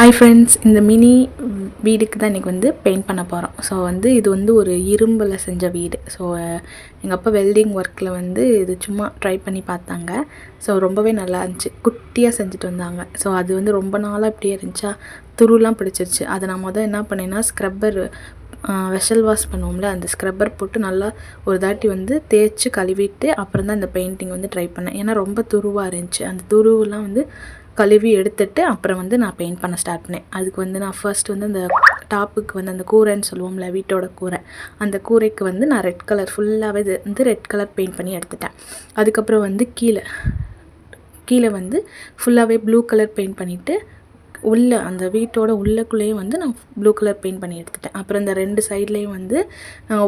Hi friends, இந்த mini வீடுக்கு தான் இன்றைக்கி வந்து பெயிண்ட் பண்ண போகிறோம். ஸோ வந்து இது வந்து ஒரு இரும்பில் செஞ்ச வீடு. ஸோ எங்கள் அப்பா வெல்டிங் ஒர்க்கில் வந்து இது சும்மா ட்ரை பண்ணி பார்த்தாங்க. ஸோ ரொம்பவே நல்லா இருந்துச்சு. குட்டியாக செஞ்சுட்டு வந்தாங்க. ஸோ அது வந்து ரொம்ப நாளாக இப்படியே இருந்துச்சா, துருலாம் பிடிச்சிருச்சு. அதை நான் என்ன பண்ணேன்னா, ஸ்க்ரப்பர் வெஷல் வாஷ் பண்ணுவோம்ல, அந்த ஸ்க்ரப்பர் போட்டு நல்லா ஒரு தாட்டி வந்து தேய்ச்சி கழுவிட்டு அப்புறம் தான் இந்த பெயிண்டிங் வந்து ட்ரை பண்ணேன். ஏன்னா ரொம்ப துருவாக இருந்துச்சு. அந்த துருவெலாம் வந்து கழுவி எடுத்துட்டு அப்புறம் வந்து நான் பெயிண்ட் பண்ண ஸ்டார்ட் பண்ணேன். அதுக்கு வந்து நான் ஃபர்ஸ்ட் வந்து அந்த டாப்புக்கு வந்து அந்த கூரைன்னு சொல்லுவோம்ல, வீட்டோட கூரை, அந்த கூரைக்கு வந்து நான் ரெட் கலர் ஃபுல்லாகவே இது வந்து ரெட் கலர் பெயிண்ட் பண்ணி எடுத்துட்டேன். அதுக்கப்புறம் வந்து கீழே வந்து ஃபுல்லாகவே ப்ளூ கலர் பெயிண்ட் பண்ணிவிட்டு உள்ளே அந்த வீட்டோட உள்ளக்குள்ளேயும் வந்து நான் ப்ளூ கலர் பெயிண்ட் பண்ணி எடுத்துட்டேன். அப்புறம் இந்த 2 சைட்லேயும் வந்து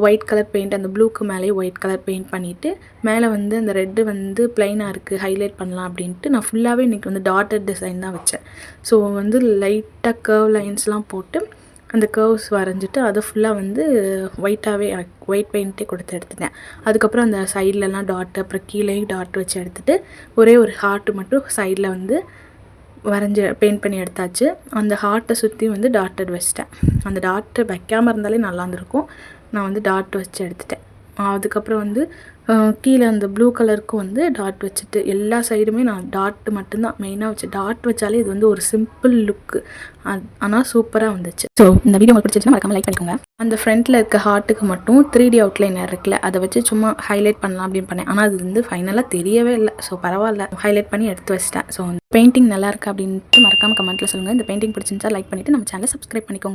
ஒயிட் கலர் பெயிண்ட், அந்த ப்ளூக்கு மேலேயே ஒயிட் கலர் பெயிண்ட் பண்ணிவிட்டு மேலே வந்து அந்த ரெட்டு வந்து ப்ளைனாக இருக்குது, ஹைலைட் பண்ணலாம் அப்படின்ட்டு நான் ஃபுல்லாகவே இன்றைக்கி வந்து டாட்டட் டிசைன் தான் வச்சேன். ஸோ வந்து லைட்டாக கர்வ் லைன்ஸ்லாம் போட்டு அந்த கர்வ்ஸ் வரைஞ்சிட்டு அதை ஃபுல்லாக வந்து ஒயிட் பெயிண்ட்டே கொடுத்து எடுத்துட்டேன். அதுக்கப்புறம் அந்த சைட்லலாம் டாட்டு, அப்புறம் கீழேயும் டாட் வச்சு எடுத்துகிட்டு ஒரே ஒரு ஹார்ட்டு மட்டும் சைடில் வந்து பெயிண்ட் பண்ணி எடுத்தாச்சு. அந்த ஹார்ட்டை சுற்றி வந்து டாட்டட் வச்சிட்டேன். அந்த டாட்டு வைக்காமல் இருந்தாலே நல்லா இருந்திருக்கும். நான் வந்து டாட் வச்சு எடுத்துட்டேன். அதுக்கப்புறம் வந்து கீழே அந்த ப்ளூ கலருக்கும் வந்து டாட் வச்சுட்டு எல்லா சைடுமே நான் டாட் மட்டும்தான் மெயினாக வச்சு, டாட் வச்சாலே இது வந்து ஒரு சிம்பிள் லுக்கு, ஆனால் சூப்பராக வந்துச்சு. ஸோ இந்த வீடியோ உங்களுக்கு பிடிச்சிச்சுன்னா மறக்காம லைக் பண்ணிக்கோங்க. அந்த ஃப்ரண்ட்டில் இருக்க ஹார்ட்டுக்கு மட்டும் 3D அவுட்லைனர் இருக்குல்ல, அதை வச்சு சும்மா ஹைலைட் பண்ணலாம் அப்படின்னு பண்ணேன். ஆனால் அது வந்து ஃபைனலாக தெரியவே இல்லை. ஸோ பரவாயில்ல, ஹைலைட் பண்ணி எடுத்து வச்சிட்டேன். ஸோ பெயிண்டிங் நல்லா இருக்குது அப்படின்ட்டு மறக்காமல் கமெண்ட்டில் சொல்லுங்கள். இந்த பெயிண்டிங் பிடிச்சிருந்தா லைக் பண்ணிவிட்டு நம்ம சேனலை சப்ஸ்கிரைப் பண்ணிக்கோங்க.